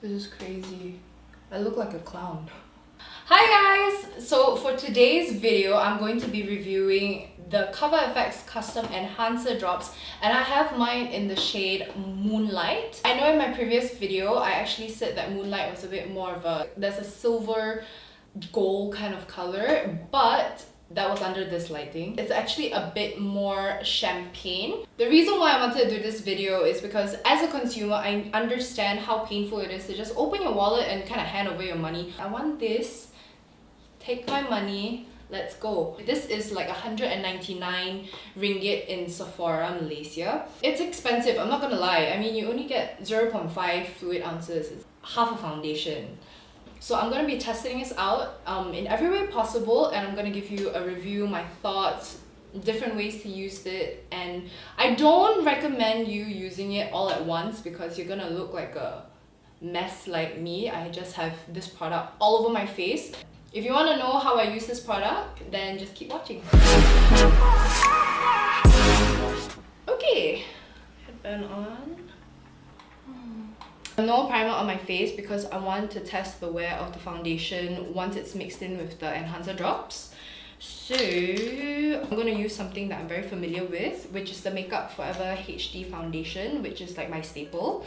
This is crazy. I look like a clown. Hi guys! So for today's video, I'm going to be reviewing the Cover FX Custom Enhancer Drops, and I have mine in the shade Moonlight. I know in my previous video, I actually said that Moonlight was a bit more of a, there's a silver gold kind of color, but that was under this lighting. It's actually a bit more champagne. The reason why I wanted to do this video is because as a consumer, I understand how painful it is to just open your wallet and kind of hand over your money. I want this, take my money, let's go. This is like 199 ringgit in Sephora, Malaysia. It's expensive, I'm not gonna lie. I mean, you only get 0.5 fluid ounces. It's half a foundation. So I'm going to be testing this out in every way possible, and I'm going to give you a review, my thoughts, different ways to use it. And I don't recommend you using it all at once because you're going to look like a mess like me. I just have this product all over my face. If you want to know how I use this product, then just keep watching. Okay, headband on. No primer on my face because I want to test the wear of the foundation once it's mixed in with the enhancer drops. So I'm going to use something that I'm very familiar with, which is the Makeup Forever HD foundation, which is like my staple.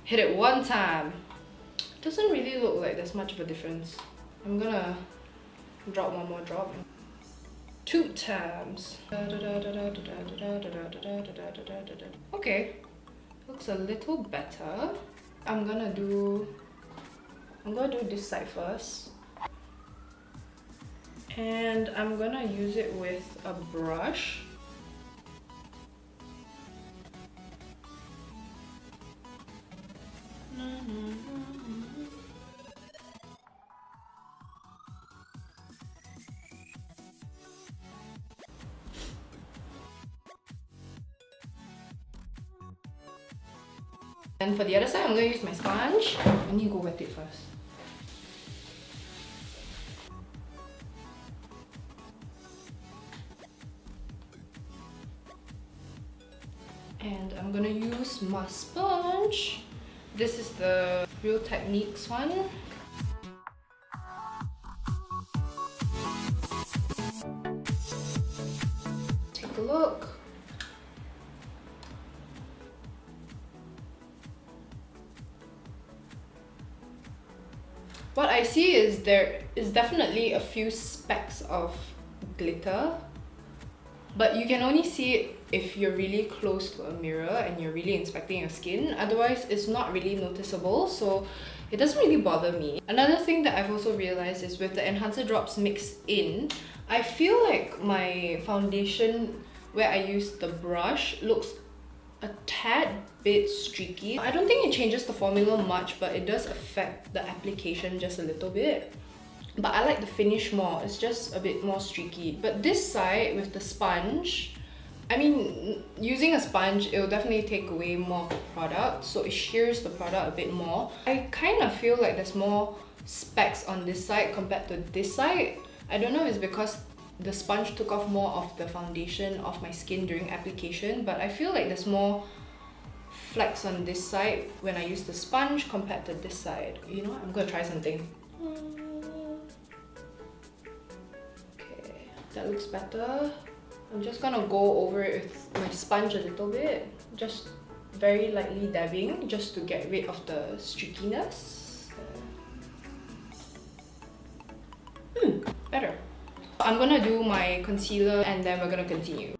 Hit it one time. Doesn't really look like there's much of a difference. I'm gonna drop one more drop. 2 times. Okay, looks a little better. I'm gonna do this side first, and I'm gonna use it with a brush. And for the other side, I'm going to use my sponge. I need to go wet it first. And I'm going to use my sponge. This is the Real Techniques one. Take a look. What I see is there is definitely a few specks of glitter, but you can only see it if you're really close to a mirror and you're really inspecting your skin. Otherwise, it's not really noticeable, so it doesn't really bother me. Another thing that I've also realized is with the enhancer drops mixed in, I feel like my foundation where I use the brush looks a tad bit streaky. I don't think it changes the formula much, but it does affect the application just a little bit. But I like the finish more, it's just a bit more streaky. But this side with the sponge, I mean, using a sponge, it will definitely take away more of the product, so it shears the product a bit more. I kind of feel like there's more specks on this side compared to this side. I don't know if it's because the sponge took off more of the foundation off my skin during application, but I feel like there's more flecks on this side when I use the sponge compared to this side. You know what? I'm gonna try something. Okay, that looks better. I'm just gonna go over it with my sponge a little bit, just very lightly dabbing, just to get rid of the streakiness. Better. I'm gonna do my concealer and then we're gonna continue.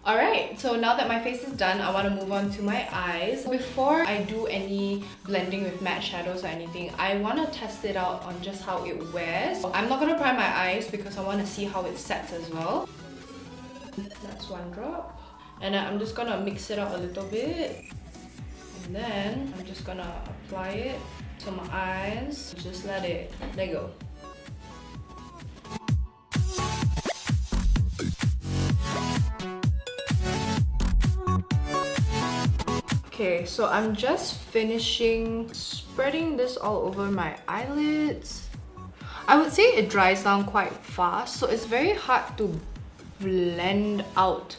Alright, so now that my face is done, I want to move on to my eyes. Before I do any blending with matte shadows or anything, I want to test it out on just how it wears. I'm not going to prime my eyes because I want to see how it sets as well. That's one drop. And I'm just going to mix it up a little bit. And then I'm just going to apply it to my eyes. Just let go. Okay, so I'm just finishing spreading this all over my eyelids. I would say it dries down quite fast, so it's very hard to blend out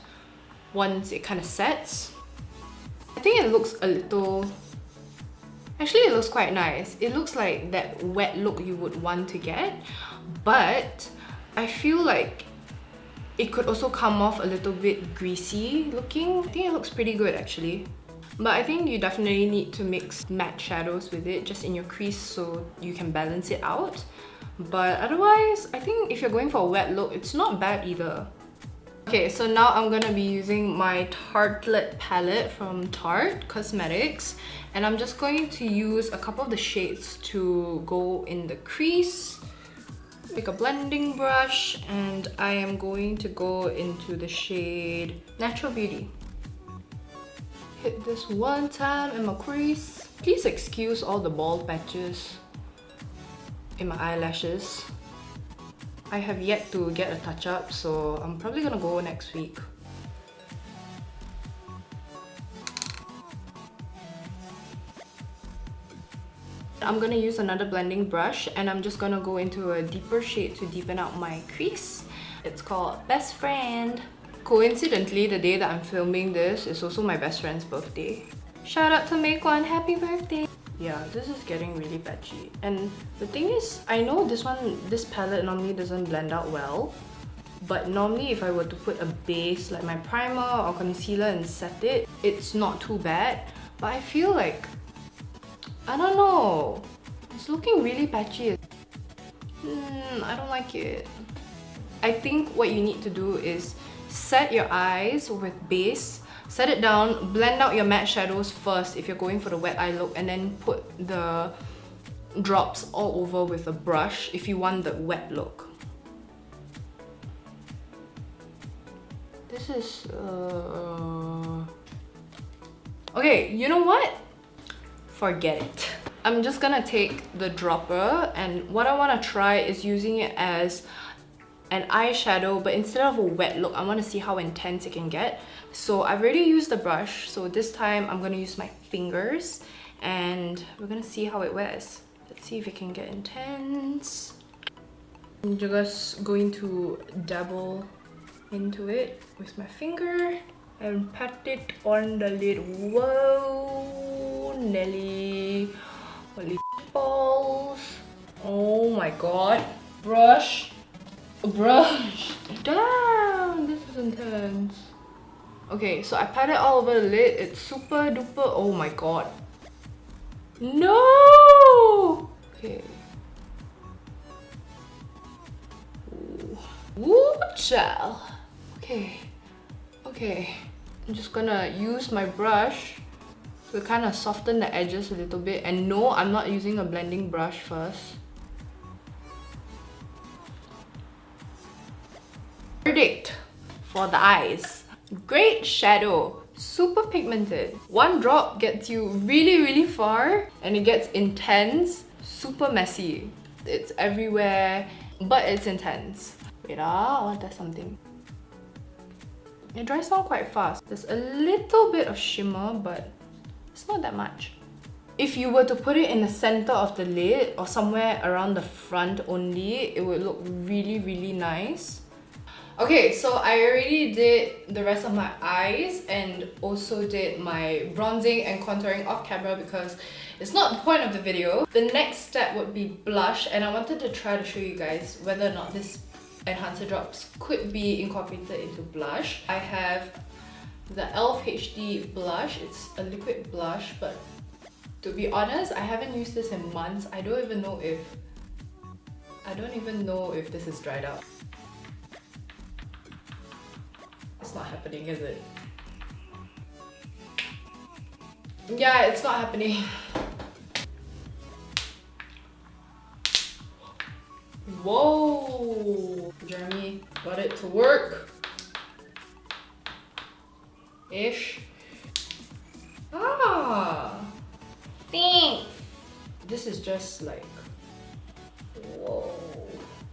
once it kind of sets. I think it looks a little... Actually, it looks quite nice. It looks like that wet look you would want to get, but I feel like it could also come off a little bit greasy looking. I think it looks pretty good actually. But I think you definitely need to mix matte shadows with it just in your crease so you can balance it out. But otherwise, I think if you're going for a wet look, it's not bad either. Okay, so now I'm gonna be using my Tartlet palette from Tarte Cosmetics, and I'm just going to use a couple of the shades to go in the crease. Pick a blending brush, and I am going to go into the shade Natural Beauty. Hit this one time in my crease. Please excuse all the bald patches in my eyelashes. I have yet to get a touch-up, so I'm probably gonna go next week. I'm gonna use another blending brush, and I'm just gonna go into a deeper shade to deepen out my crease. It's called Best Friend. Coincidentally, the day that I'm filming this is also my best friend's birthday. Shout out to Meikwan, happy birthday! Yeah, this is getting really patchy. And the thing is, I know this palette normally doesn't blend out well, but normally if I were to put a base like my primer or concealer and set it, it's not too bad. But I feel like, I don't know, it's looking really patchy. I don't like it. I think what you need to do is set your eyes with base, set it down, blend out your matte shadows first if you're going for the wet eye look, and then put the drops all over with a brush if you want the wet look. This is... Okay, you know what? Forget it. I'm just gonna take the dropper, and what I want to try is using it as an eyeshadow, but instead of a wet look, I want to see how intense it can get. So I've already used the brush, so this time I'm going to use my fingers, and we're going to see how it wears. Let's see if it can get intense. I'm just going to dabble into it with my finger and pat it on the lid. Whoa, Nelly. Holy balls. Oh my god. Brush. Damn, this is intense. Okay, so I pat it all over the lid. It's super duper. Oh my god. No! Okay. Woo, child. Okay. Okay. I'm just gonna use my brush to kind of soften the edges a little bit. And no, I'm not using a blending brush first. Verdict for the eyes. Great shadow, super pigmented. One drop gets you really far, and it gets intense, super messy. It's everywhere, but it's intense. Wait, I want to test something. It dries down quite fast. There's a little bit of shimmer, but it's not that much. If you were to put it in the center of the lid or somewhere around the front only, it would look really nice. Okay, so I already did the rest of my eyes and also did my bronzing and contouring off camera because it's not the point of the video. The next step would be blush, and I wanted to try to show you guys whether or not this enhancer drops could be incorporated into blush. I have the e.l.f. HD blush. It's a liquid blush, but to be honest, I haven't used this in months. I don't even know if this is dried out. It's not happening, is it? Yeah, it's not happening. Whoa! Jeremy got it to work. Ish. Ah! Thanks! This is just like... Whoa.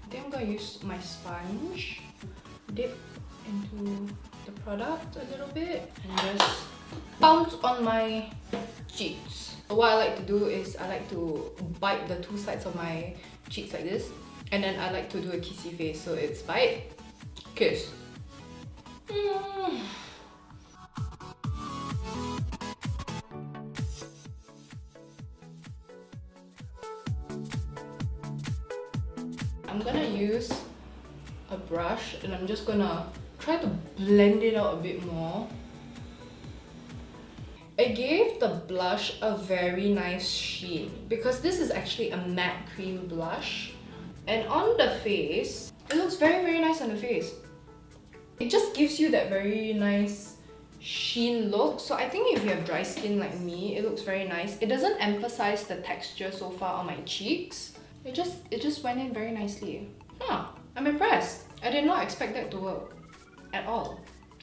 I think I'm gonna use my sponge. Dip into the product a little bit and just bounce on my cheeks. What I like to do is I like to bite the two sides of my cheeks like this And then I like to do a kissy face, so it's bite, kiss. I'm gonna use a brush and I'm just gonna try to blend it out a bit more. I gave the blush a very nice sheen because this is actually a matte cream blush, and on the face, it looks very nice on the face. It just gives you that very nice sheen look. So I think if you have dry skin like me, it looks very nice. It doesn't emphasize the texture so far on my cheeks. It just went in very nicely. I'm impressed. I did not expect that to work at all.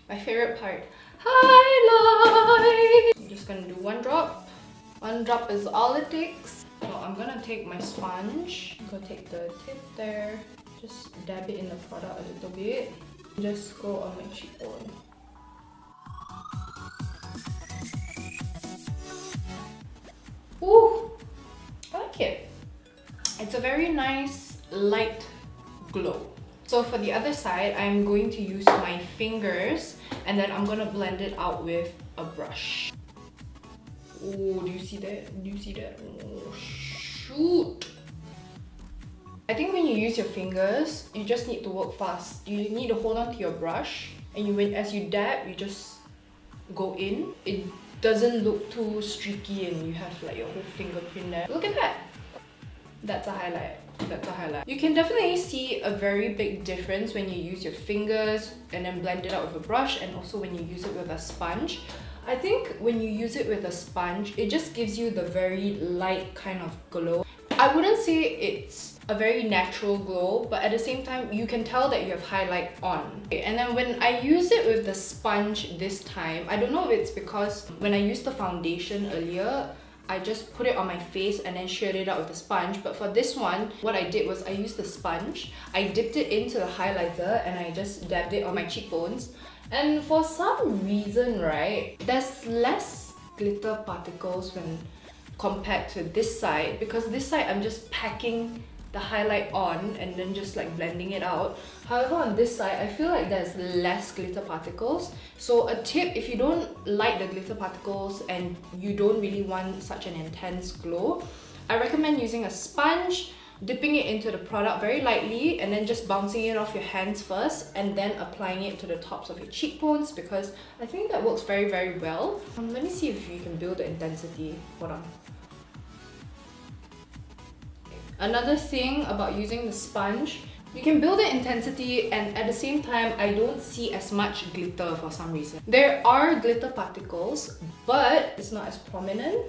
My favorite part, highlight. I'm just gonna do one drop. One drop is all it takes. So I'm gonna take my sponge. I'm gonna take the tip there. Just dab it in the product a little bit. Just go on my cheekbone. Ooh, I like it. It's a very nice light glow. So for the other side, I'm going to use my fingers and then I'm gonna blend it out with a brush. Oh, do you see that? Do you see that? Oh, shoot! I think when you use your fingers, you just need to work fast. You need to hold on to your brush and as you dab, you just go in. It doesn't look too streaky and you have like your whole fingerprint there. Look at that! That's a highlight. That's a highlight. You can definitely see a very big difference when you use your fingers and then blend it out with a brush, and also when you use it with a sponge. I think when you use it with a sponge, it just gives you the very light kind of glow. I wouldn't say it's a very natural glow, but at the same time, you can tell that you have highlight on. And then when I use it with the sponge this time, I don't know if it's because when I used the foundation earlier, I just put it on my face and then shared it out with the sponge. But for this one, what I did was I used the sponge, I dipped it into the highlighter and I just dabbed it on my cheekbones. And for some reason, right, there's less glitter particles when compared to this side, because this side I'm just packing the highlight on and then just like blending it out. However, on this side, I feel like there's less glitter particles. So a tip, if you don't like the glitter particles and you don't really want such an intense glow, I recommend using a sponge, dipping it into the product very lightly and then just bouncing it off your hands first and then applying it to the tops of your cheekbones, because I think that works very well. Let me see if you can build the intensity. Hold on. Another thing about using the sponge, you can build the intensity and at the same time, I don't see as much glitter for some reason. There are glitter particles, but it's not as prominent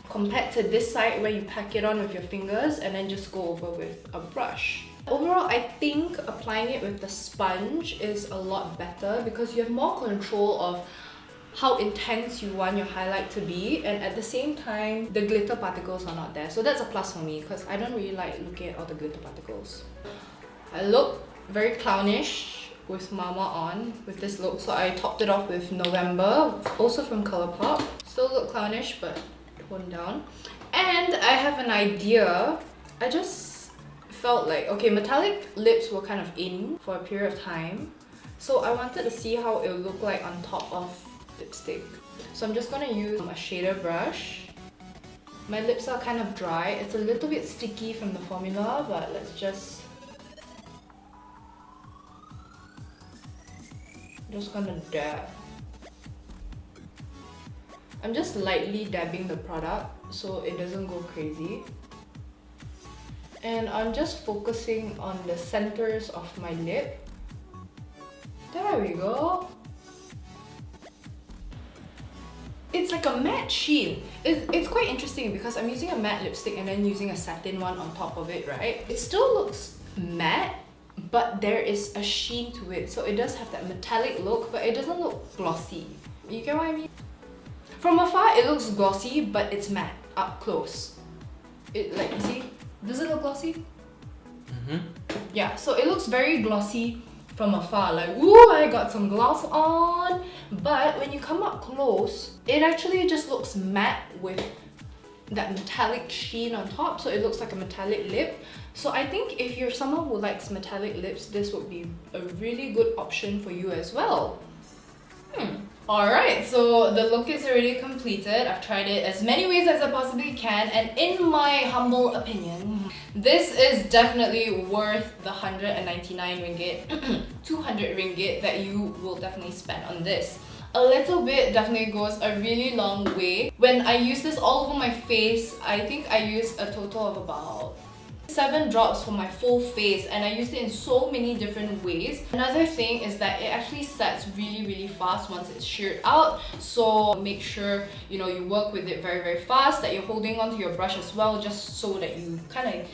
compared to this side where you pack it on with your fingers and then just go over with a brush. Overall, I think applying it with the sponge is a lot better because you have more control of how intense you want your highlight to be, and at the same time the glitter particles are not there, so that's a plus for me because I don't really like looking at all the glitter particles. I look very clownish with Mama on with this look, so I topped it off with November, also from Colourpop. Still look clownish but toned down. And I have an idea. I just felt like, okay, metallic lips were kind of in for a period of time, so I wanted to see how it would look like on top of lipstick. So I'm just gonna use a shader brush. My lips are kind of dry. It's a little bit sticky from the formula, but let's just gonna dab. I'm just lightly dabbing the product so it doesn't go crazy. And I'm just focusing on the centers of my lip. There we go. It's like a matte sheen. It's quite interesting because I'm using a matte lipstick and then using a satin one on top of it, right? It still looks matte, but there is a sheen to it. So it does have that metallic look, but it doesn't look glossy. You get what I mean? From afar, it looks glossy, but it's matte up close. Like, you see? Does it look glossy? Mm-hmm. Yeah, so it looks very glossy from afar, like, ooh, I got some gloss on. But when you come up close, it actually just looks matte with that metallic sheen on top, so it looks like a metallic lip. So I think if you're someone who likes metallic lips, this would be a really good option for you as well. Alright, so the look is already completed. I've tried it as many ways as I possibly can, and in my humble opinion, this is definitely worth the 199 ringgit, 200 ringgit that you will definitely spend on this. A little bit definitely goes a really long way. When I use this all over my face, I think I used a total of about 7 drops for my full face, and I used it in so many different ways. Another thing is that it actually sets really fast once it's sheared out, so make sure you work with it very fast, that you're holding onto your brush as well, just so that you kind of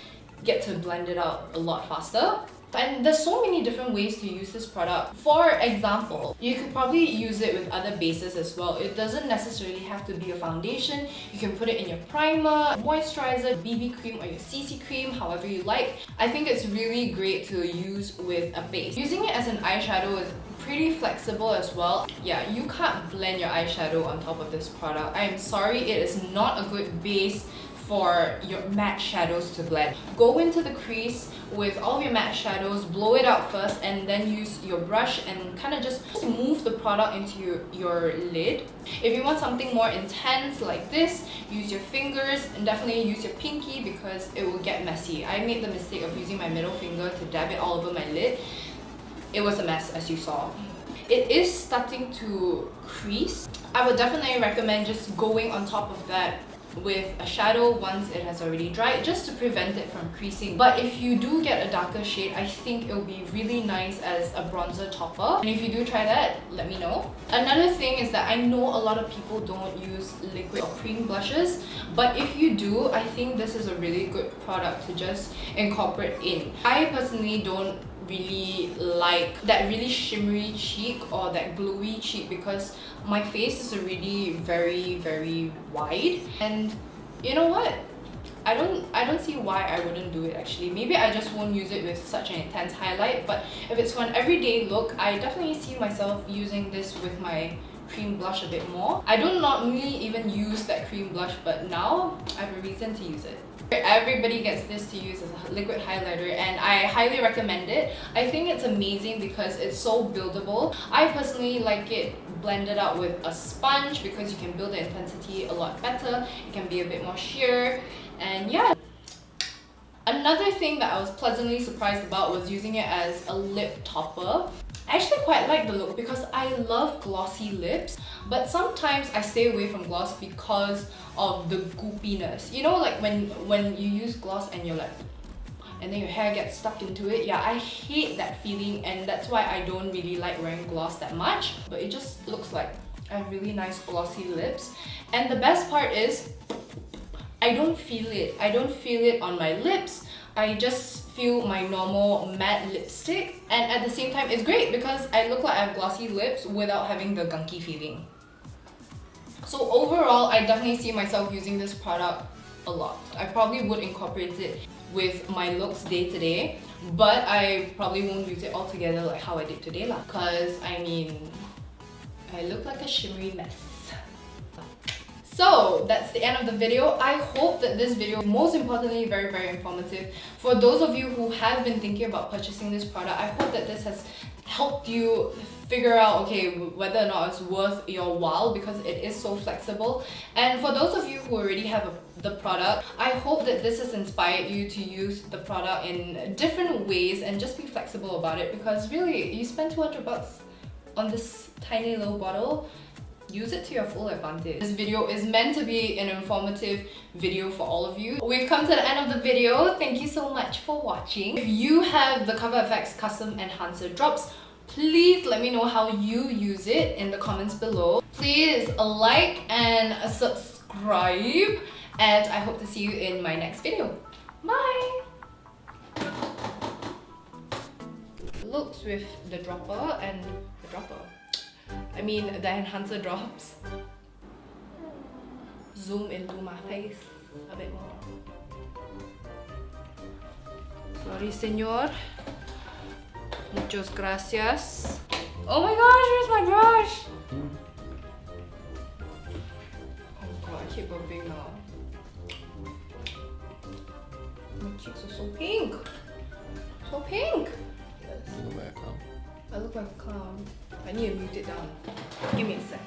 get to blend it out a lot faster. And there's so many different ways to use this product. For example, you could probably use it with other bases as well. It doesn't necessarily have to be a foundation. You can put it in your primer, moisturizer, BB cream, or your CC cream, however you like. I think it's really great to use with a base. Using it as an eyeshadow is pretty flexible as well. Yeah, you can't blend your eyeshadow on top of this product. I am sorry, it is not a good base for your matte shadows to blend. Go into the crease with all of your matte shadows, blow it out first, and then use your brush and kind of just move the product into your lid. If you want something more intense like this, use your fingers, and definitely use your pinky because it will get messy. I made the mistake of using my middle finger to dab it all over my lid. It was a mess, as you saw. It is starting to crease. I would definitely recommend just going on top of that with a shadow once it has already dried, just to prevent it from creasing. But if you do get a darker shade, I think it will be really nice as a bronzer topper. And if you do try that, let me know. Another thing is that I know a lot of people don't use liquid or cream blushes, but if you do, I think this is a really good product to just incorporate in. I personally don't really like that really shimmery cheek or that glowy cheek because my face is already very wide, and you know what, I don't see why I wouldn't do it actually. Maybe I just won't use it with such an intense highlight, but if it's for an everyday look, I definitely see myself using this with my cream blush a bit more. I don't normally even use that cream blush, but now I have a reason to use it. Everybody gets this to use as a liquid highlighter, and I highly recommend it. I think it's amazing because it's so buildable. I personally like it blended out with a sponge because you can build the intensity a lot better. It can be a bit more sheer, and yeah. Another thing that I was pleasantly surprised about was using it as a lip topper. I actually quite like the look because I love glossy lips, but sometimes I stay away from gloss because of the goopiness. You know, like when you use gloss and you're like, and then your hair gets stuck into it. Yeah, I hate that feeling, and that's why I don't really like wearing gloss that much. But it just looks like I have really nice glossy lips. And the best part is, I don't feel it. I don't feel it on my lips. I just feel my normal matte lipstick, and at the same time it's great because I look like I have glossy lips without having the gunky feeling. So overall, I definitely see myself using this product a lot. I probably would incorporate it with my looks day to day, but I probably won't use it all together like how I did today lah. Because I mean, I look like a shimmery mess. So that's the end of the video. I hope that this video, most importantly, very informative. For those of you who have been thinking about purchasing this product, I hope that this has helped you figure out, okay, whether or not it's worth your while because it is so flexible. And for those of you who already have the product, I hope that this has inspired you to use the product in different ways and just be flexible about it, because really, you spend 200 bucks on this tiny little bottle. Use it to your full advantage. This video is meant to be an informative video for all of you. We've come to the end of the video. Thank you so much for watching. If you have the Cover FX Custom Enhancer drops, please let me know how you use it in the comments below. Please like and subscribe, and I hope to see you in my next video. Bye! Looks with the dropper and the dropper. I mean, the enhancer drops. Zoom into my face a bit more. Sorry, senor. Muchas gracias. Oh my gosh, where's my brush? Oh god, I keep burping now. cheeks are so pink. So pink. You look like a clown. I look like a clown. I need to mute it down. Give me a sec.